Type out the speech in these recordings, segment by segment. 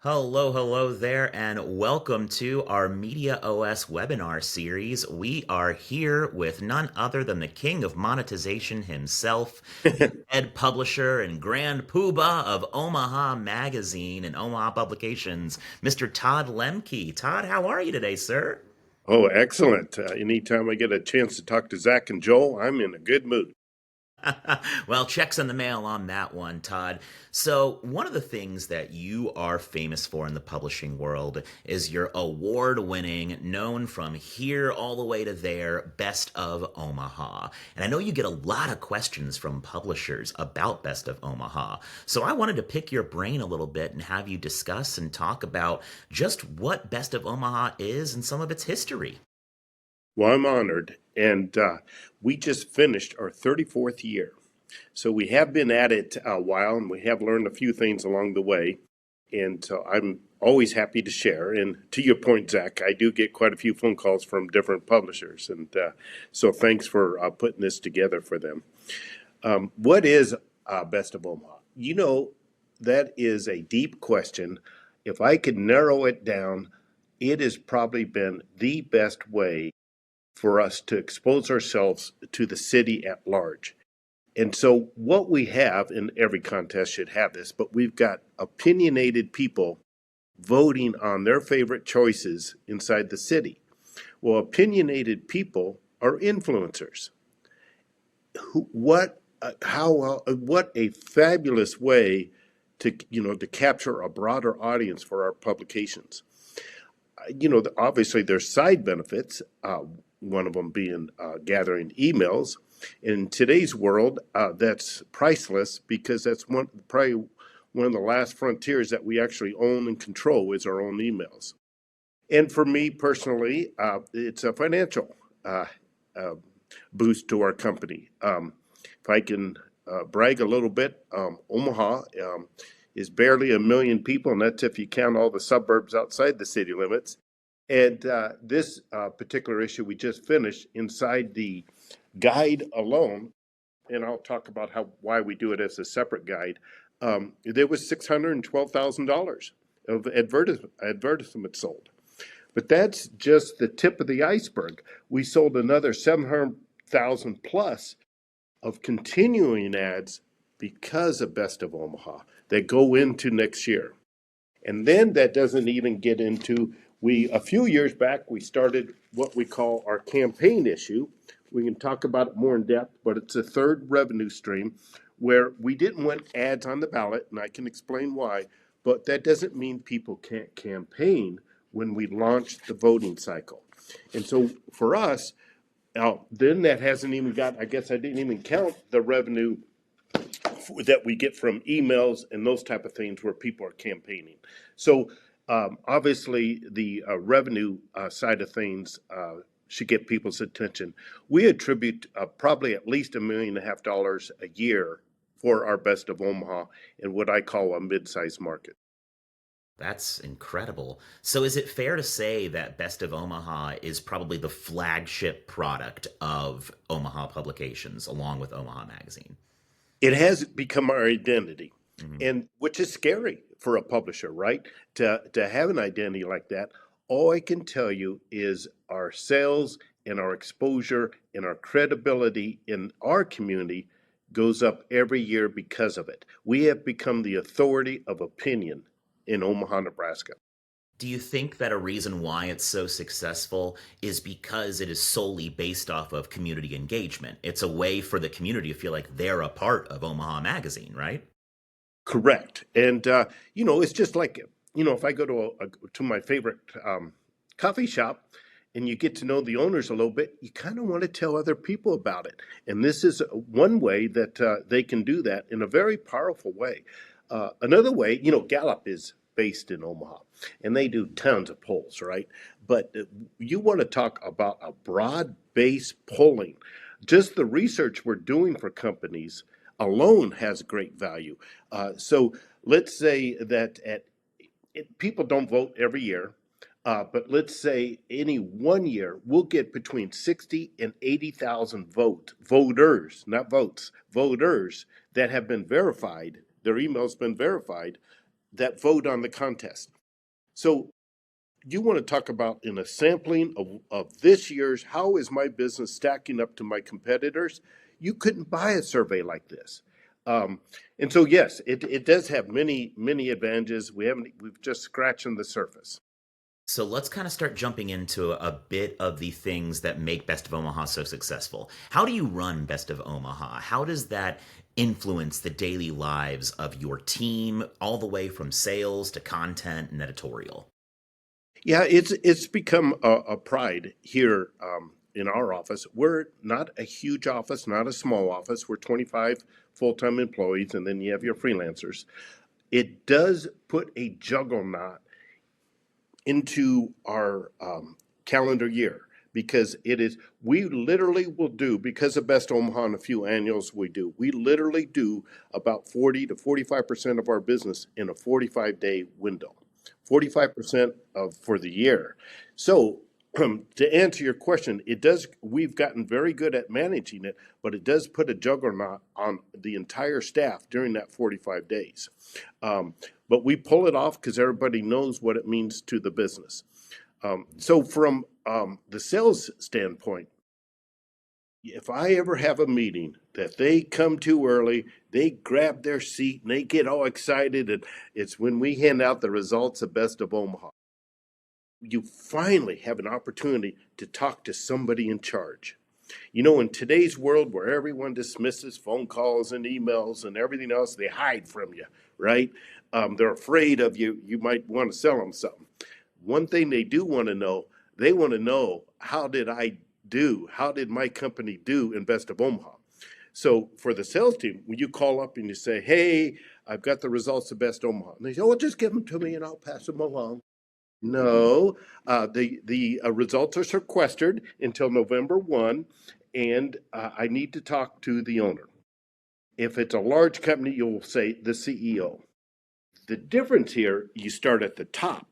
Hello, hello there, and welcome to our Media OS webinar series. We are here with none other than the king of monetization himself, the head publisher and grand poobah of Omaha Magazine and Omaha Publications, Mr. Todd Lemke. Todd, how are you today, sir? Oh, excellent. Anytime I get a chance to talk to Zach and Joel, I'm in a good mood. Well, checks in the mail on that one, Todd. So, one of the things that you are famous for in the publishing world is your award winning, known from here all the way to there, Best of Omaha. And I know you get a lot of questions from publishers about Best of Omaha. So, I wanted to pick your brain a little bit and have you discuss and talk about just what Best of Omaha is and some of its history. Well, I'm honored. And we just finished our 34th year. So we have been at it a while and we have learned a few things along the way. And so I'm always happy to share. And to your point, Zach, I do get quite a few phone calls from different publishers. And so thanks for putting this together for them. What is Best of Omaha? That is a deep question. If I could narrow it down, it has probably been the best way for us to expose ourselves to the city at large. And so, what we have, in every contest should have this, but we've got opinionated people voting on their favorite choices inside the city. Well, opinionated people are influencers. What a fabulous way to capture a broader audience for our publications. Obviously there's side benefits. One of them being gathering emails. In today's world, that's priceless because that's probably one of the last frontiers that we actually own and control is our own emails. And for me personally, it's a financial uh, boost to our company. If I can brag a little bit, Omaha is barely 1 million people, and that's if you count all the suburbs outside the city limits. And this particular issue we just finished inside the guide alone, and I'll talk about why we do it as a separate guide. There was $612,000 of advertisements sold. But that's just the tip of the iceberg. We sold another 700,000 plus of continuing ads because of Best of Omaha that go into next year. And then that doesn't even get into a few years back we started what we call our campaign issue. We can talk about it more in depth, but it's a third revenue stream where we didn't want ads on the ballot, and I can explain why, but that doesn't mean people can't campaign when we launched the voting cycle. And so for us, now then that hasn't even got, I guess I didn't even count the revenue that we get from emails and those type of things where people are campaigning. So obviously the revenue side of things should get people's attention. We attribute probably at least $1.5 million a year for our Best of Omaha in what I call a mid-sized market. That's incredible. So, is it fair to say that Best of Omaha is probably the flagship product of Omaha Publications, along with Omaha Magazine? It has become our identity, Mhm. and which is scary for a publisher, right? To have an identity like that. All I can tell you is our sales and our exposure and our credibility in our community goes up every year because of it. We have become the authority of opinion in Omaha, Nebraska. Do you think that a reason why it's so successful is because it is solely based off of community engagement? It's a way for the community to feel like they're a part of Omaha Magazine, right? Correct. And it's just like if I go to my favorite coffee shop and you get to know the owners a little bit, you kind of want to tell other people about it. And this is one way that they can do that in a very powerful way. Another way, Gallup is based in Omaha, and they do tons of polls, right? But you want to talk about a broad base polling. Just the research we're doing for companies alone has great value. So let's say that people don't vote every year, but let's say any one year we'll get between 60 and 80,000 voters, not votes, voters that have been verified. Their email's been verified that vote on the contest. So you want to talk about in a sampling of this year's, how is my business stacking up to my competitors? You couldn't buy a survey like this. Um, and so, yes, it does have many advantages. We've just scratched on the surface. So let's kind of start jumping into a bit of the things that make Best of Omaha so successful. How do you run Best of Omaha? How does that influence the daily lives of your team, all the way from sales to content and editorial? Yeah, it's become a pride here in our office. We're not a huge office, not a small office. We're 25 full-time employees, and then you have your freelancers. It does put a juggernaut into our calendar year because we literally will do, because of Best Omaha and a few annuals we literally do about 40 to 45% of our business in a 45-day window, 45% of for the year. So to answer your question, we've gotten very good at managing it, but it does put a juggernaut on the entire staff during that 45 days. But we pull it off because everybody knows what it means to the business. So from the sales standpoint, if I ever have a meeting that they come too early, they grab their seat and they get all excited, and it's when we hand out the results of Best of Omaha. You finally have an opportunity to talk to somebody in charge. You know, in today's world where everyone dismisses phone calls and emails and everything else, they hide from you, right? They're afraid of you. You might want to sell them something. One thing they do want to know, they want to know, how did I do? How did my company do in Best of Omaha? So for the sales team, when you call up and you say, hey, I've got the results of Best Omaha, and they say, oh, well, just give them to me and I'll pass them along. No, the results are sequestered until November 1, and I need to talk to the owner. If it's a large company, you'll say the CEO. The difference here, you start at the top,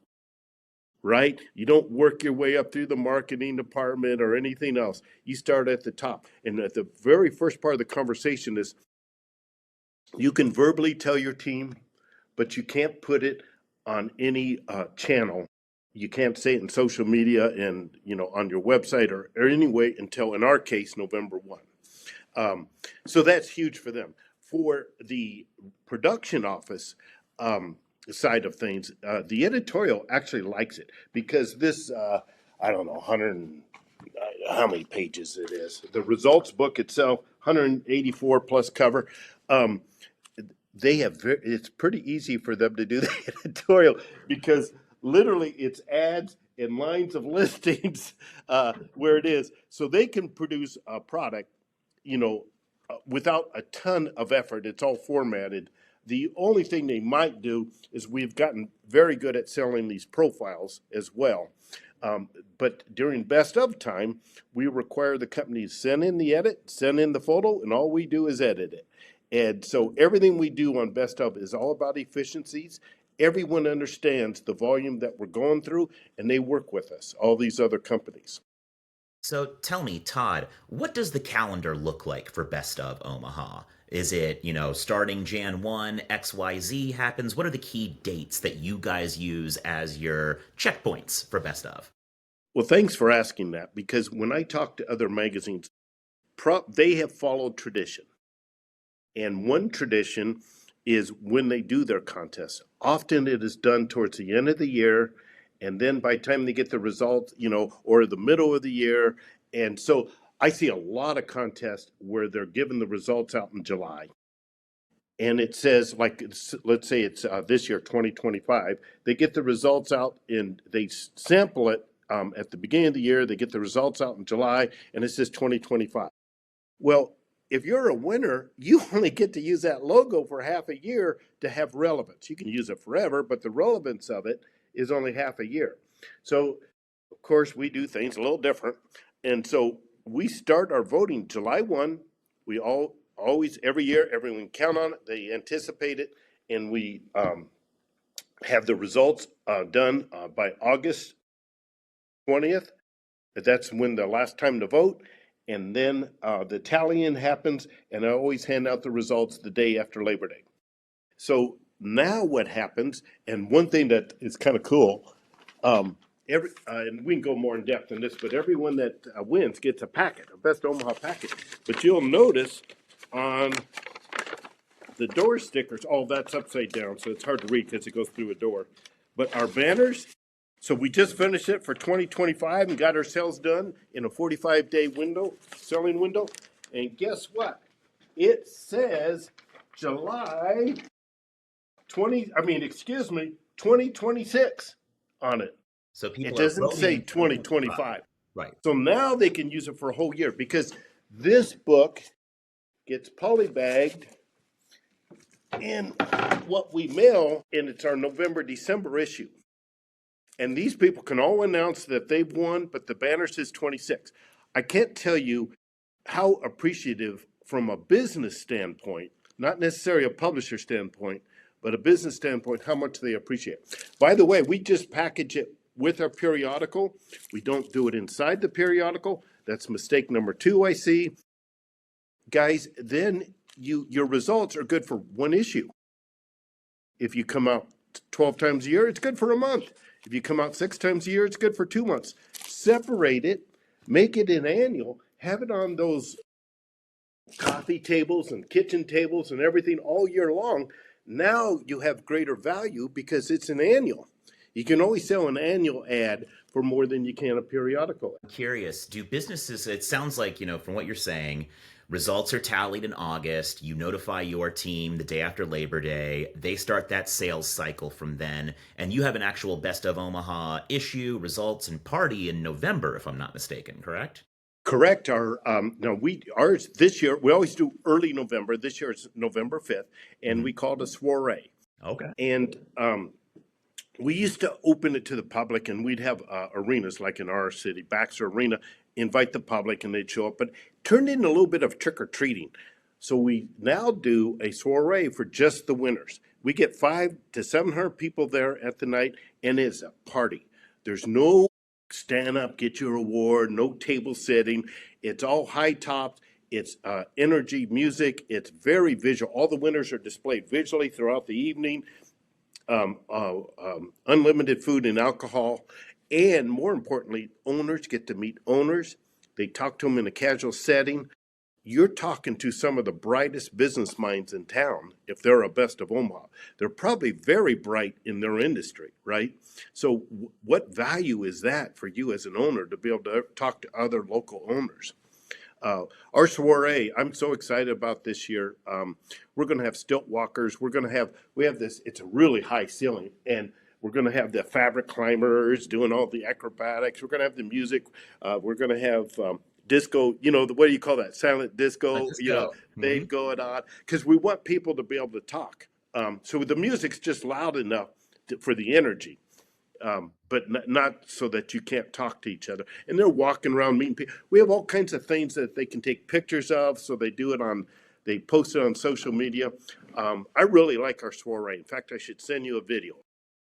right? You don't work your way up through the marketing department or anything else. You start at the top. And at the very first part of the conversation is, you can verbally tell your team, but you can't put it on any channel. You can't say it in social media and on your website or anyway until, in our case, November 1. So that's huge for them. For the production office side of things, the editorial actually likes it because this, I don't know, 100, how many pages it is. The results book itself, 184 plus cover. Um, it's pretty easy for them to do the editorial because literally it's ads and lines of listings where it is. So they can produce a product, without a ton of effort. It's all formatted. The only thing they might do is, we've gotten very good at selling these profiles as well. But during best of time, we require the company to send in the edit, send in the photo, and all we do is edit it. And so everything we do on best of is all about efficiencies. Everyone understands the volume that we're going through, and they work with us, all these other companies. So tell me, Todd, what does the calendar look like for Best of Omaha? Is it, starting Jan 1, XYZ happens? What are the key dates that you guys use as your checkpoints for Best of? Well, thanks for asking that, because when I talk to other magazines, they have followed tradition. And one tradition is when they do their contests. Often it is done towards the end of the year, and then by the time they get the results, or the middle of the year. And so I see a lot of contests where they're giving the results out in July. And it says, like, let's say it's this year, 2025, they get the results out and they sample it at the beginning of the year. They get the results out in July, and it says 2025. Well, if you're a winner, you only get to use that logo for half a year to have relevance. You can use it forever, but the relevance of it is only half a year. So, of course, we do things a little different. And so we start our voting July 1. We always, every year, everyone count on it. They anticipate it. And we have the results done by August 20th. That's when the last time to vote. And then the tallying happens, and I always hand out the results the day after Labor Day. So now what happens, and one thing that is kind of cool, and we can go more in depth in this, but everyone that wins gets a packet, a Best Omaha packet. But you'll notice on the door stickers, oh, that's upside down, so it's hard to read because it goes through a door. But our banners, so we just finished it for 2025 and got our sales done in a 45-day window, selling window. And guess what? It says July 2026 on it. So It people are doesn't voting say in 2025. 2025. Right. So now they can use it for a whole year because this book gets polybagged in what we mail, and it's our November, December issue. And these people can all announce that they've won, but the banner says 26. I can't tell you how appreciative from a business standpoint, not necessarily a publisher standpoint, but a business standpoint, how much they appreciate. By the way, we just package it with our periodical. We don't do it inside the periodical. That's mistake number 2 I see. Guys, then your results are good for one issue. If you come out 12 times a year, it's good for a month. If you come out 6 times a year, it's good for 2 months. Separate it, make it an annual, have it on those coffee tables and kitchen tables and everything all year long. Now you have greater value because it's an annual. You can only sell an annual ad for more than you can a periodical. Curious, do businesses, it sounds like, from what you're saying, results are tallied in August, you notify your team the day after Labor Day, they start that sales cycle from then, and you have an actual Best of Omaha issue, results, and party in November, if I'm not mistaken, correct? Correct. Our no, we ours this year we always do early November. This year it's November 5th, and Hmm. we call it a soiree. Okay. And we used to open it to the public, and we'd have arenas like in our city, Baxter Arena, invite the public, and they'd show up. But it turned into a little bit of trick or treating. So we now do a soiree for just the winners. We get 500 to 700 people there at the night, and it's a party. There's no stand up, get your award, no table setting. It's all high tops. It's energy, music. It's very visual. All the winners are displayed visually throughout the evening. Unlimited food and alcohol. And more importantly, owners get to meet owners. They talk to them in a casual setting. You're talking to some of the brightest business minds in town. If they're a Best of Omaha, they're probably very bright in their industry, right? So what value is that for you as an owner to be able to talk to other local owners? Our soiree, I'm so excited about this year. We're going to have stilt walkers. We have this, it's a really high ceiling, and we're going to have the fabric climbers doing all the acrobatics. We're going to have the music. We're going to have disco, what do you call that? Silent disco, Just go. they Hmm. go it on, because we want people to be able to talk. So the music's just loud enough for the energy, but not so that you can't talk to each other. And they're walking around meeting people. We have all kinds of things that they can take pictures of, so they post it on social media. I really like our soiree. In fact, I should send you a video.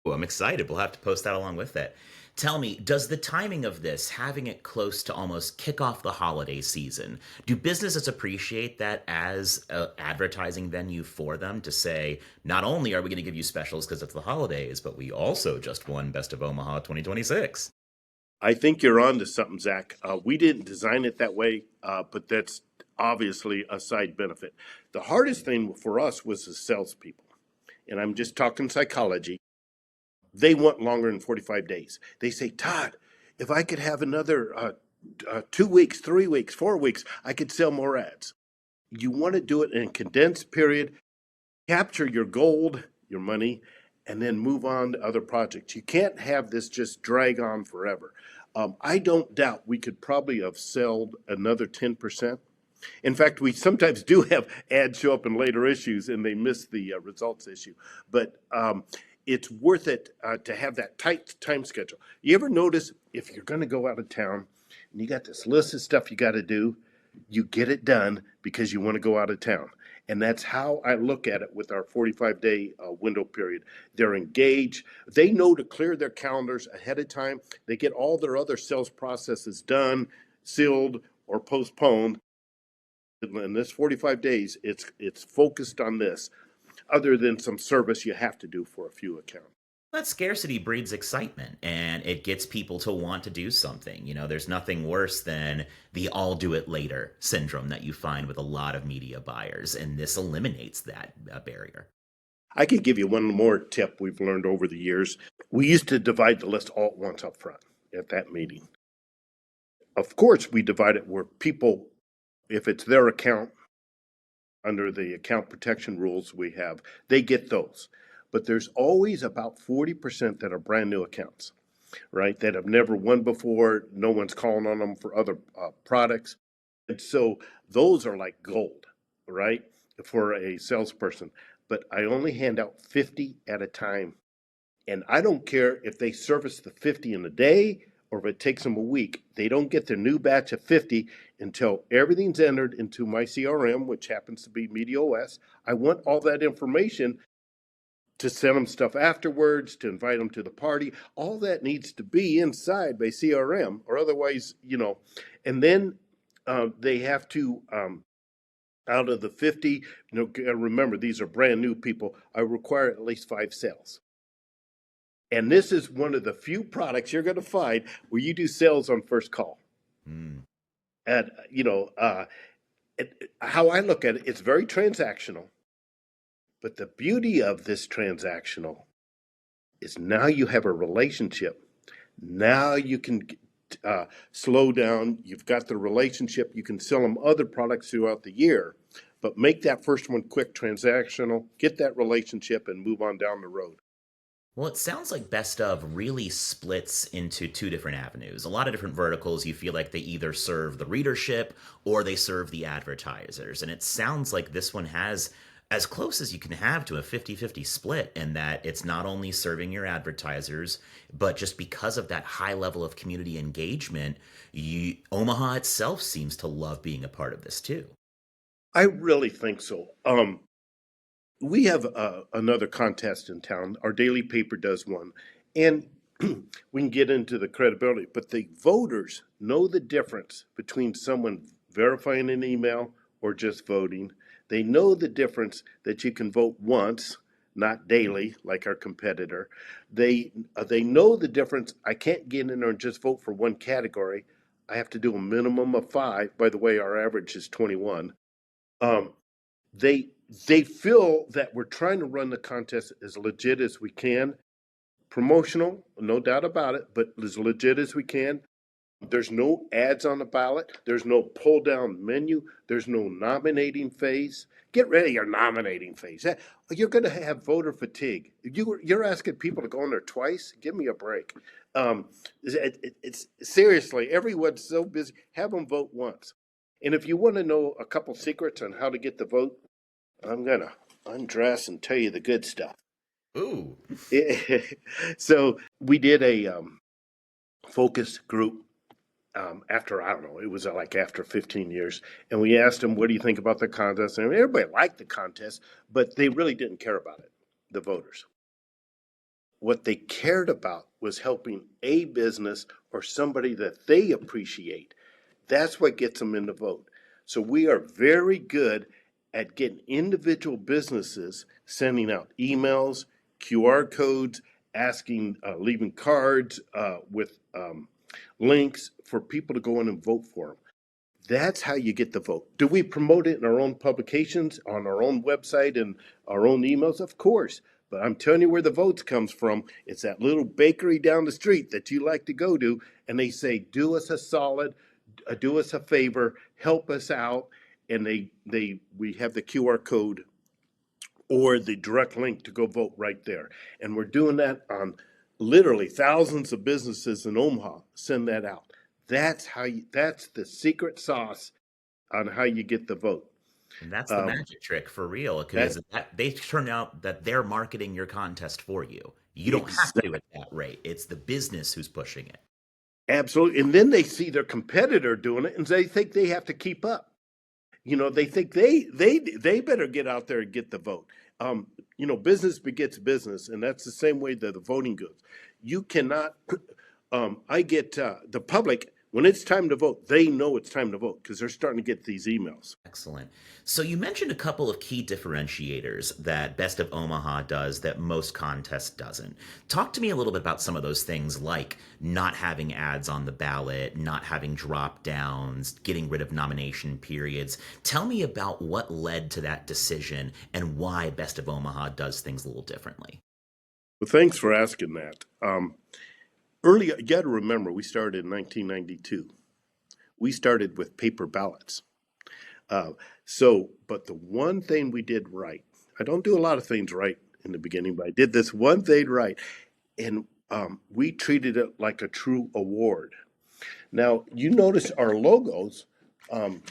Well, I'm excited. We'll have to post that along with it. Tell me, does the timing of this, having it close to almost kick off the holiday season, do businesses appreciate that as an advertising venue for them to say, not only are we going to give you specials because it's the holidays, but we also just won Best of Omaha 2026? I think you're on to something, Zach. We didn't design it that way, but that's obviously a side benefit. The hardest thing for us was the salespeople, and I'm just talking psychology. They want longer than 45 days. They say, Todd, if I could have another 2 weeks, 3 weeks, 4 weeks, I could sell more ads. You want to do it in a condensed period, capture your gold, your money, and then move on to other projects. You can't have this just drag on forever. I don't doubt we could probably have sold another 10%. In fact, we sometimes do have ads show up in later issues and they miss the results issue. But it's worth it to have that tight time schedule. You ever notice if you're going to go out of town and you got this list of stuff you got to do, you get it done because you want to go out of town. And that's how I look at it with our 45-day window period. They're engaged. They know to clear their calendars ahead of time. They get all their other sales processes done, sealed, or postponed. In this 45 days, it's focused on this. other than some service you have to do for a few accounts. That scarcity breeds excitement and it gets people to want to do something. There's nothing worse than the I'll do it later syndrome that you find with a lot of media buyers, and this eliminates that barrier. I could give you one more tip we've learned over the years. We used to divide the list all at once up front at that meeting. Of course, we divide it where people, if it's their account, under the account protection rules we have, they get those. But there's always about 40% that are brand new accounts, right? That have never won before. No one's calling on them for other products. And so those are like gold, right? For a salesperson. But I only hand out 50 at a time. And I don't care if they service the 50 in a day or if it takes them a week. They don't get their new batch of 50 until everything's entered into my CRM, which happens to be MediaOS. I want all that information to send them stuff afterwards, to invite them to the party. All that needs to be inside my CRM, or otherwise, and then they have to, out of the 50, remember, these are brand new people, I require at least 5 sales. And this is one of the few products you're going to find where you do sales on first call. Mm. And, how I look at it, it's very transactional. But the beauty of this transactional is now you have a relationship. Now you can slow down. You've got the relationship. You can sell them other products throughout the year. But make that first one quick, transactional, get that relationship, and move on down the road. Well, it sounds like Best Of really splits into two different avenues. A lot of different verticals, you feel like they either serve the readership or they serve the advertisers. And it sounds like this one has as close as you can have to a 50-50 split, in that it's not only serving your advertisers, but just because of that high level of community engagement, Omaha itself seems to love being a part of this too. I really think so. We have another contest in town. Our daily paper does one, and we can get into the credibility, but the voters know the difference between someone verifying an email or just voting. They know the difference that you can vote once, not daily, like our competitor. They know the difference. I can't get in there and just vote for one category. I have to do a minimum of 5. By the way, our average is 21. They feel that we're trying to run the contest as legit as we can. Promotional, no doubt about it, but as legit as we can. There's no ads on the ballot. There's no pull down menu. There's no nominating phase. Get rid of your nominating phase. You're going to have voter fatigue. You're asking people to go in there twice? Give me a break. It's seriously, everyone's so busy. Have them vote once. And if you want to know a couple secrets on how to get the vote, I'm going to undress and tell you the good stuff. Ooh. So we did a focus group after, I don't know, it was like after 15 years. And we asked them, what do you think about the contest? And everybody liked the contest, but they really didn't care about it, the voters. What they cared about was helping a business or somebody that they appreciate. That's what gets them in the vote. So we are very good at getting individual businesses sending out emails, QR codes, asking, leaving cards with links for people to go in and vote for them. That's how you get the vote. Do we promote it in our own publications, on our own website, and our own emails? Of course. But I'm telling you where the votes comes from. It's that little bakery down the street that you like to go to, and they say, do us a solid, do us a favor, help us out. And we have the QR code or the direct link to go vote right there. And we're doing that on literally thousands of businesses in Omaha. Send that out. That's the secret sauce on how you get the vote. And that's the magic trick for real, That because they turn out that they're marketing your contest for you. You don't have to exactly, do it that rate. It's the business who's pushing it. absolutely. And then they see their competitor doing it, and they think they have to keep up. They think they better get out there and get the vote. Business begets business, and that's the same way that the voting goes. You cannot. I get the public When it's time to vote, they know it's time to vote because they're starting to get these emails. Excellent. So you mentioned a couple of key differentiators that Best of Omaha does that most contests doesn't. Talk to me a little bit about some of those things like not having ads on the ballot, not having drop downs, getting rid of nomination periods. Tell me about what led to that decision and why Best of Omaha does things a little differently. Well, thanks for asking that. Early, you got to remember, we started in 1992. We started with paper ballots. Uh, but the one thing we did right, I don't do a lot of things right in the beginning, but I did this one thing right, and we treated it like a true award. Now, you notice our logos. Um,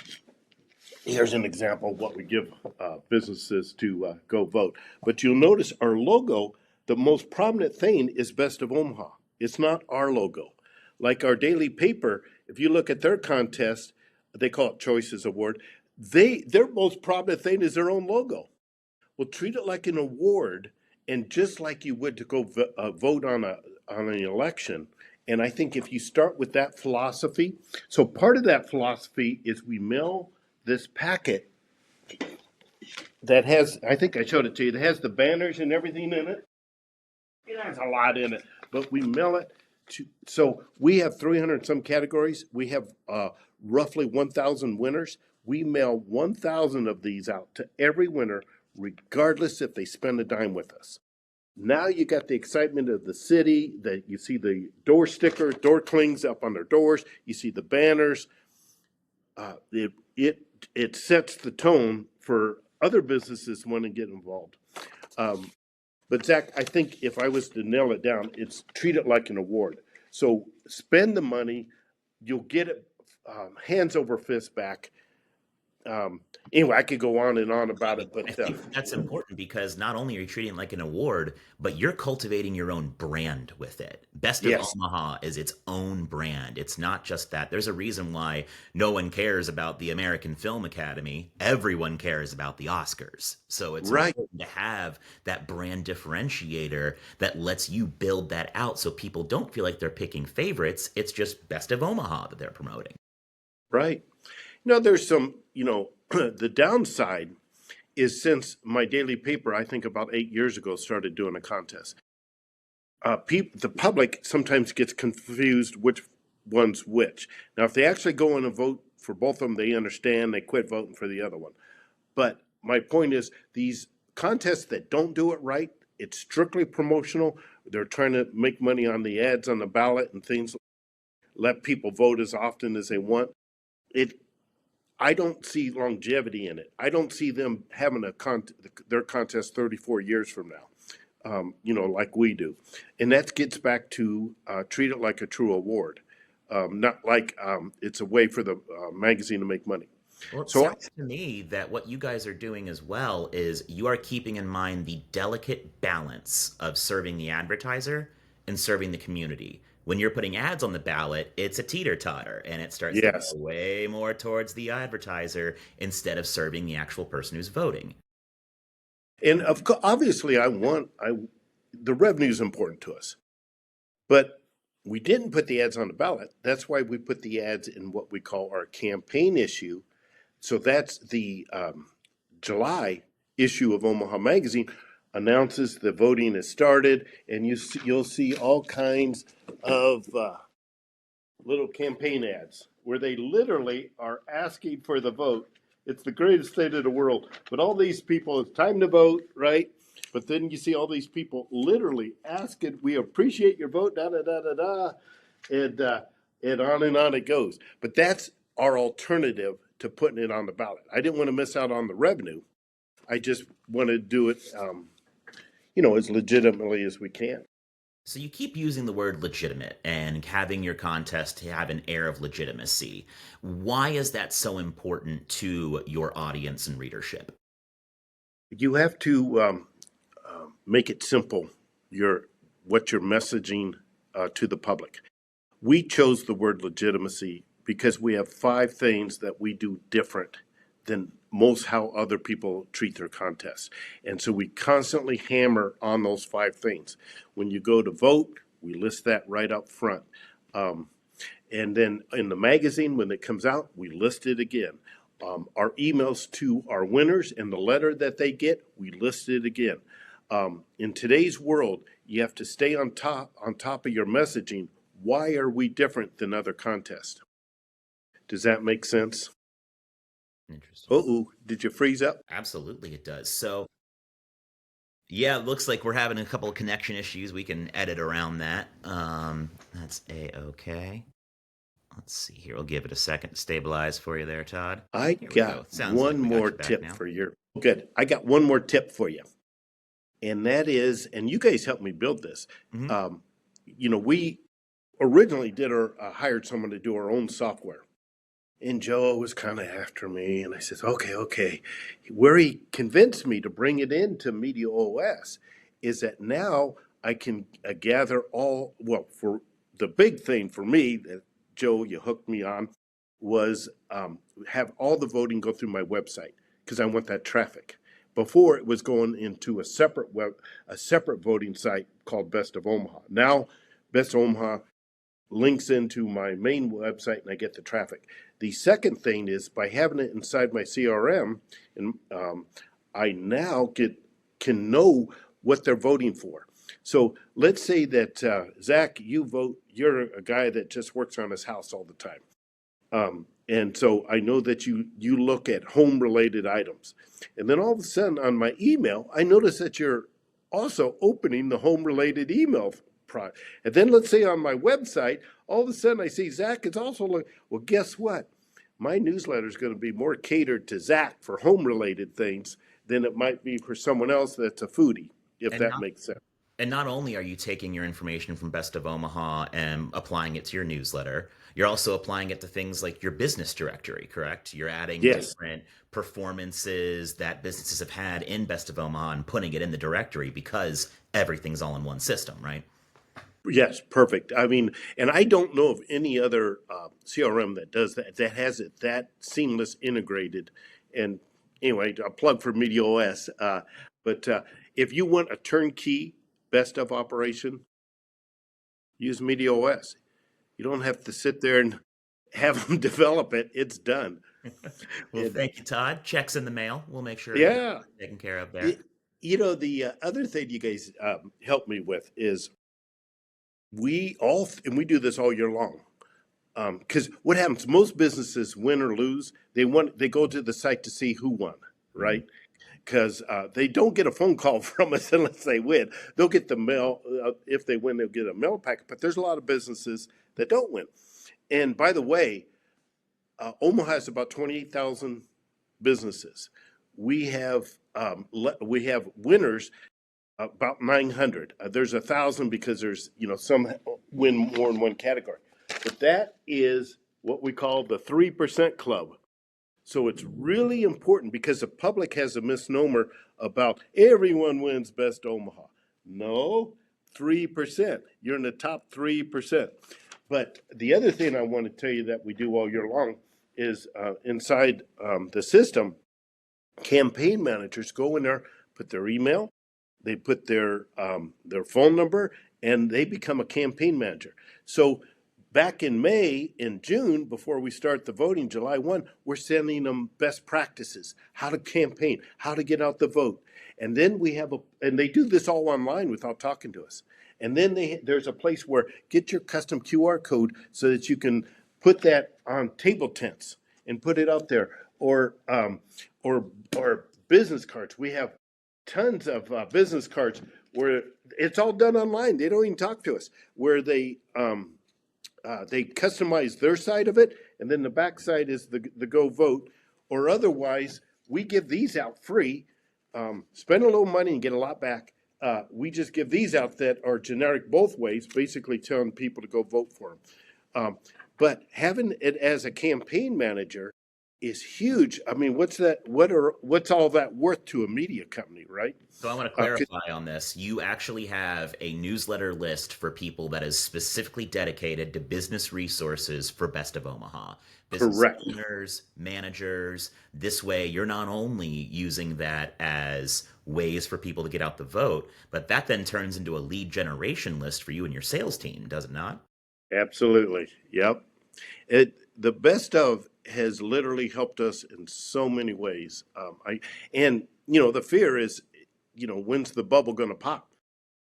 Here's an example of what we give businesses to go vote. But you'll notice our logo, the most prominent thing is Best of Omaha. It's not our logo. Like our daily paper, if you look at their contest, they call it Choices Award. Their most prominent thing is their own logo. Well, treat it like an award, and just like you would to go vote on an election. And I think if you start with that philosophy, so part of that philosophy is we mail this packet that has, I think I showed it to you, that has the banners and everything in it. It has a lot in it, but we mail it to, so we have 300 some categories. We have roughly 1,000 winners. We mail 1,000 of these out to every winner, regardless if they spend a dime with us. Now you got the excitement of the city, that you see the door sticker, door clings up on their doors. You see the banners. It sets the tone for other businesses want to get involved. Um, but Zach, I think if I was to nail it down, it's treat it like an award. So spend the money, you'll get it hands over fist back. Anyway, I could go on and on about it, I but think that's important because not only are you treating it like an award, but you're cultivating your own brand with it. Best of yes, Omaha is its own brand. It's not just that. There's a reason why no one cares about the American Film Academy. Everyone cares about the Oscars. So it's right. important to have that brand differentiator that lets you build that out so people don't feel like they're picking favorites. It's just Best of Omaha that they're promoting. Right. There's some, the downside is since my daily paper, I think about 8 years ago, started doing a contest. The public sometimes gets confused which one's which. Now, if they actually go in and vote for both of them, they understand, they quit voting for the other one. But my point is, these contests that don't do it right, it's strictly promotional. They're trying to make money on the ads on the ballot and things, let people vote as often as they want. It I don't see longevity in it. I don't see them having their contest 34 years from now, like we do. And that gets back to treat it like a true award, not like it's a way for the magazine to make money. Well, it So, sounds to me that what you guys are doing as well is you are keeping in mind the delicate balance of serving the advertiser and serving the community. When you're putting ads on the ballot, it's a teeter totter and it starts to go yes. way more towards the advertiser instead of serving the actual person who's voting. And obviously, the revenue is important to us. But we didn't put the ads on the ballot. That's why we put the ads in what we call our campaign issue. So that's the July issue of Omaha Magazine announces the voting has started, and you'll see all kinds of little campaign ads where they literally are asking for the vote. It's the greatest thing in the world. But all these people, it's time to vote, right? But then you see all these people literally asking, "We appreciate your vote," da da da da da, and on it goes. But that's our alternative to putting it on the ballot. I didn't want to miss out on the revenue. I just want to do it, as legitimately as we can. So you keep using the word legitimate and having your contest to have an air of legitimacy. Why is that so important to your audience and readership? You have to make it simple. What you're messaging to the public. We chose the word legitimacy because we have 5 things that we do different than most how other people treat their contests. And so we constantly hammer on those 5 things. When you go to vote, we list that right up front. And then in the magazine, when it comes out, we list it again. Our emails to our winners and the letter that they get, we list it again. In today's world, you have to stay on top of your messaging. Why are we different than other contests? Does that make sense? Interesting. Oh, did you freeze up? Absolutely, it does. So, yeah, it looks like we're having a couple of connection issues. We can edit around that. That's a-okay. Let's see here. We'll give it a second to stabilize for you there, Todd. I Here we got go. Sounds one like we got more you back tip now. for you. Good. I got one more tip for you. And that is, and you guys helped me build this. Hmm. We originally hired someone to do our own software. And Joe was kind of after me, and I said, okay, okay. Where he convinced me to bring it into Media OS is that now I can gather for the big thing for me that Joe, you hooked me on, was have all the voting go through my website because I want that traffic. Before it was going into a separate voting site called Best of Omaha. Now, Best of Omaha links into my main website and I get the traffic. The second thing is by having it inside my CRM, and I now can know what they're voting for. So let's say that Zach, you're a guy that just works on his house all the time. And so I know that you look at home related items. And then all of a sudden on my email, I notice that you're also opening the home related email product. And then let's say on my website, all of a sudden I see Zach is also like, well, guess what? My newsletter is going to be more catered to Zach for home related things than it might be for someone else that's a foodie, if And that not makes sense. and not only are you taking your information from Best of Omaha and applying it to your newsletter, you're also applying it to things like your business directory, correct? You're adding Yes. different performances that businesses have had in Best of Omaha and putting it in the directory because everything's all in one system, right? Yes, perfect. I mean, and I don't know of any other CRM that does that, that has it that seamless integrated. And anyway, a plug for MediaOS. But if you want a turnkey best of operation, use MediaOS. You don't have to sit there and have them develop it. It's done. Well, And thank you, Todd. Checks in the mail. We'll make sure everything's yeah, taken care of there. it, the other thing you guys help me with is and we do this all year long. Because what happens? Most businesses win or lose. They go to the site to see who won, Mhm. right? Because they don't get a phone call from us unless they win. They'll get the mail if they win. They'll get a mail packet. But there's a lot of businesses that don't win. And by the way, Omaha has about 28,000 businesses. We have we have winners about 900. There's 1,000 because there's some win more in one category, but that is what we call the 3% club. So it's really important because the public has a misnomer about everyone wins Best Omaha. No, 3%. You're in the top 3%. But the other thing I want to tell you that we do all year long is inside the system, campaign managers go in there, put their email, they put their phone number, and they become a campaign manager. So back in May and June, before we start the voting, July 1, we're sending them best practices, how to campaign, how to get out the vote. And then and they do this all online without talking to us. And then there's a place where get your custom QR code so that you can put that on table tents and put it out there, or or business cards. We have tons of business cards where it's all done online. They don't even talk to us. Where they customize their side of it, and then the back side is the go vote, or otherwise we give these out free. Spend a little money and get a lot back. We just give these out that are generic both ways, basically telling people to go vote for them. But having it as a campaign manager is huge. I mean, what's all that worth to a media company, right? So I want to 'Cause- clarify on this. You actually have a newsletter list for people that is specifically dedicated to business resources for Best of Omaha. Business correct. owners, managers. This way, you're not only using that as ways for people to get out the vote, but that then turns into a lead generation list for you and your sales team, does it not? Absolutely. Yep. The best of has literally helped us in so many ways. And the fear is, when's the bubble going to pop?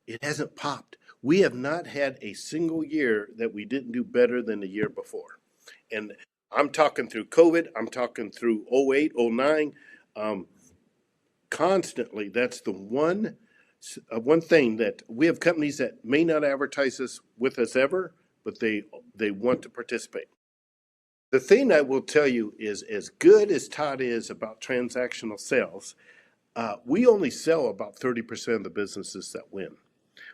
It hasn't popped. We have not had a single year that we didn't do better than the year before. And I'm talking through COVID. I'm talking through '08, '09. Um, Constantly, that's the one thing that we have companies that may not advertise this with us ever, but they want to participate. The thing I will tell you is, as good as Todd is about transactional sales, we only sell about 30% of the businesses that win.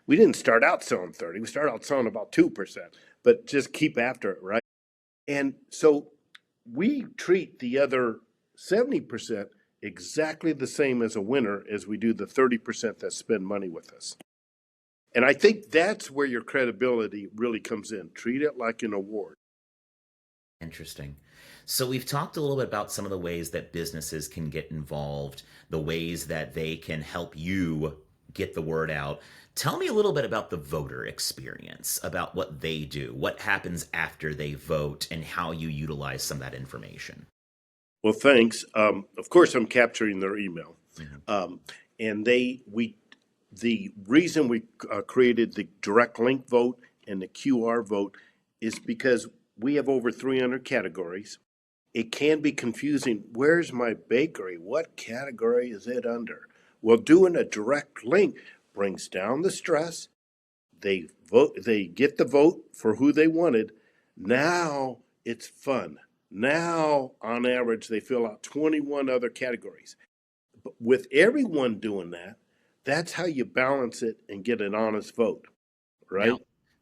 We didn't start out selling 30. We started out selling about 2%, but just keep after it, right? And so we treat the other 70% exactly the same as a winner as we do the 30% that spend money with us. And I think that's where your credibility really comes in. Treat it like an award. Interesting. So we've talked a little bit about some of the ways that businesses can get involved, the ways that they can help you get the word out. Tell me a little bit about the voter experience, about what they do, what happens after they vote, and how you utilize some of that information. Well, thanks. Of course, I'm capturing their email. Mhm. Um, and the reason we created the direct link vote and the QR vote is because we have over 300 categories. It can be confusing. Where's my bakery? What category is it under? Well, doing a direct link brings down the stress. They vote. They get the vote for who they wanted. Now it's fun. Now, on average, they fill out 21 other categories. But with everyone doing that, that's how you balance it and get an honest vote, Now, right?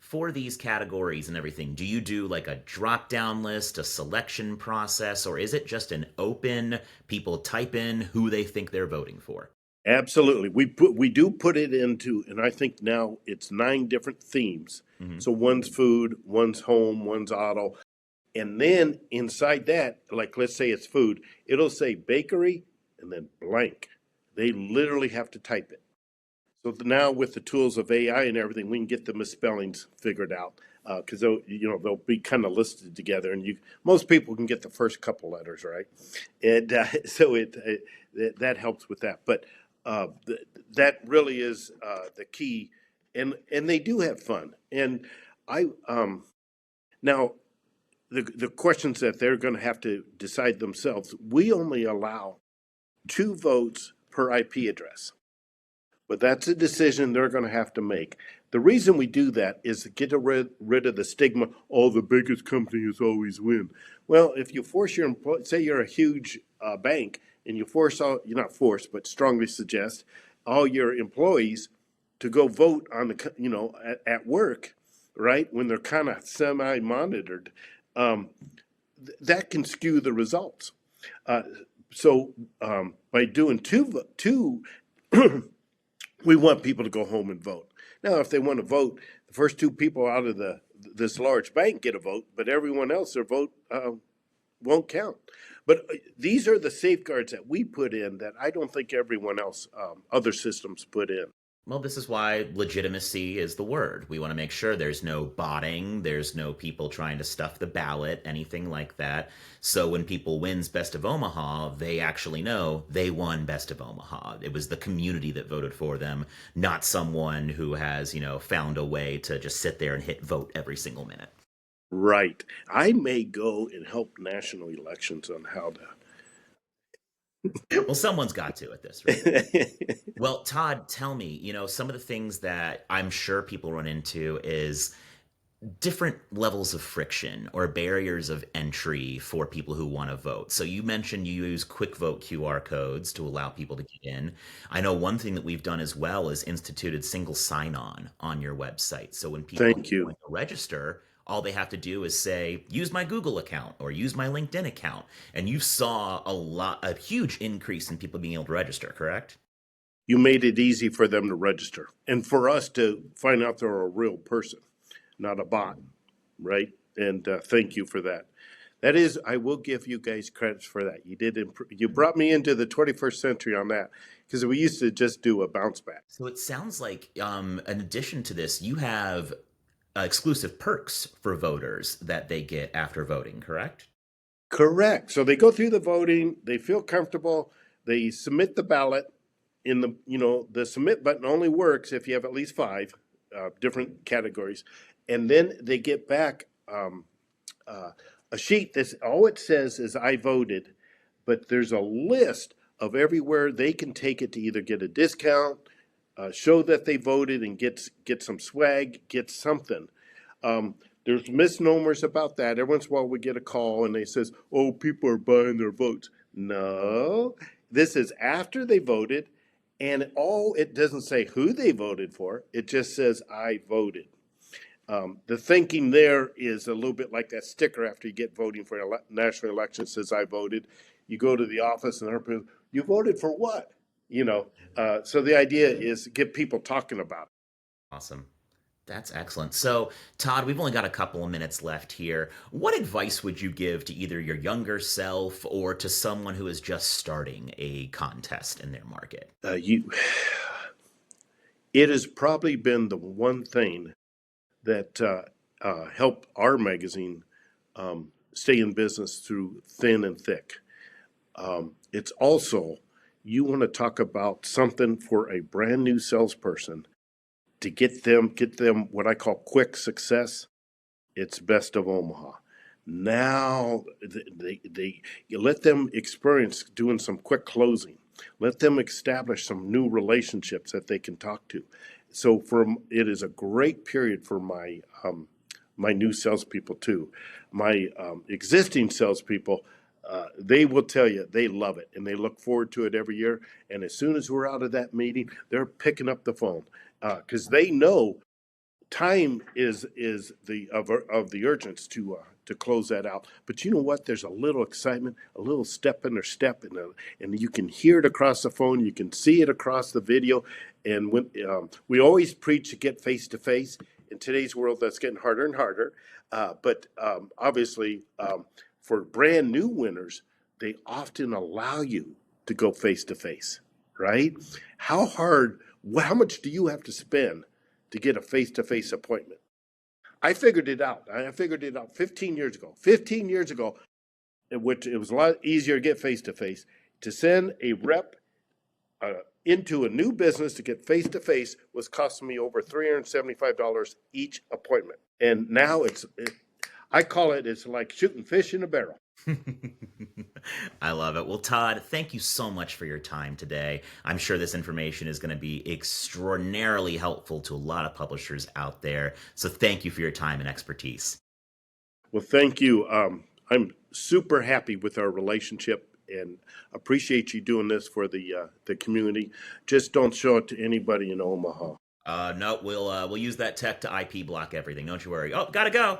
for these categories and everything, do you do like a drop down list, a selection process, or is it just an open, people type in who they think they're voting for? Absolutely. We do put it into, and I think now it's 9 different themes. Hmm. So one's food, one's home, one's auto. And then inside that, like let's say it's food, it'll say bakery and then blank. They literally have to type it. So now with the tools of AI and everything, we can get the misspellings figured out because they'll be kind of listed together, and you most people can get the first couple letters right, and so that helps with that. But th- that really is the key, and they do have fun. And I now the questions that they're going to have to decide themselves. We only allow 2 votes per IP address. But that's a decision they're going to have to make. The reason we do that is to get rid of the stigma, oh, the biggest companies always win. Well, if you force your employees, say you're a huge bank, and you force all, you're not forced, but strongly suggest all your employees to go vote on at work, right, when they're kind of semi monitored, um, that can skew the results. Uh, so by doing two we want people to go home and vote. Now, if they want to vote, the first 2 people out of this large bank get a vote, but everyone else, their vote won't count. But these are the safeguards that we put in that I don't think everyone else, other systems put in. Well, this is why legitimacy is the word. We want to make sure there's no botting, there's no people trying to stuff the ballot, anything like that. So when people wins Best of Omaha, they actually know they won Best of Omaha. It was the community that voted for them, not someone who has, found a way to just sit there and hit vote every single minute. Right. I may go and help national elections on how Well, someone's got to at this rate. to. Well, Todd, tell me, some of the things that I'm sure people run into is different levels of friction or barriers of entry for people who want to vote. So you mentioned you use quick vote QR codes to allow people to get in. I know one thing that we've done as well is instituted single sign on your website. So when people Thank are you. going to register, all they have to do is say, use my Google account or use my LinkedIn account. And you saw a huge increase in people being able to register, correct? You made it easy for them to register and for us to find out they're a real person, not a bot, right? And thank you for that. That is, I will give you guys credits for that. You brought me into the 21st century on that because we used to just do a bounce back. So it sounds like, in addition to this, you have exclusive perks for voters that they get after voting, correct? Correct. So they go through the voting, they feel comfortable, they submit the ballot. In the the submit button only works if you have at least five different categories, and then they get back uh, a sheet that's all it says is I voted, but there's a list of everywhere they can take it to either get a discount, show that they voted, and get some swag, get something. There's misnomers about that. Every once in a while, we get a call and they says, "Oh, people are buying their votes." No, this is after they voted, and it doesn't say who they voted for. It just says I voted. The thinking there is a little bit like that sticker after you get voting for a national election says I voted. You go to the office and they're, you voted for what? So the idea is to get people talking about it. Awesome. That's excellent. So, Todd, we've only got a couple of minutes left here. What advice would you give to either your younger self or to someone who is just starting a contest in their market? It has probably been the one thing that helped our magazine stay in business through thin and thick. It's also, you want to talk about something for a brand new salesperson to get them what I call quick success. It's Best of Omaha. Now you let them experience doing some quick closing. Let them establish some new relationships that they can talk to. So it is a great period for my new salespeople too. My existing salespeople, they will tell you they love it and they look forward to it every year. And as soon as we're out of that meeting, they're picking up the phone because they know time is the urgence to close that out. But you know what? There's a little excitement, a little step in their step, and you can hear it across the phone. You can see it across the video. And when we always preach to get face to face. In today's world, that's getting harder and harder. But obviously, for brand new winners, they often allow you to go face to face. Right? How hard? How much do you have to spend to get a face-to-face appointment? I figured it out. I figured it out 15 years ago. 15 years ago, which it was a lot easier to get face-to-face. To send a rep into a new business to get face-to-face was costing me over $375 each appointment. And now I call it's like shooting fish in a barrel. I love it. Well, Todd, thank you so much for your time today. I'm sure this information is going to be extraordinarily helpful to a lot of publishers out there. So thank you for your time and expertise. Well, thank you. I'm super happy with our relationship and appreciate you doing this for the community. Just don't show it to anybody in Omaha. No, we'll use that tech to IP block everything. Don't you worry. Oh, gotta go.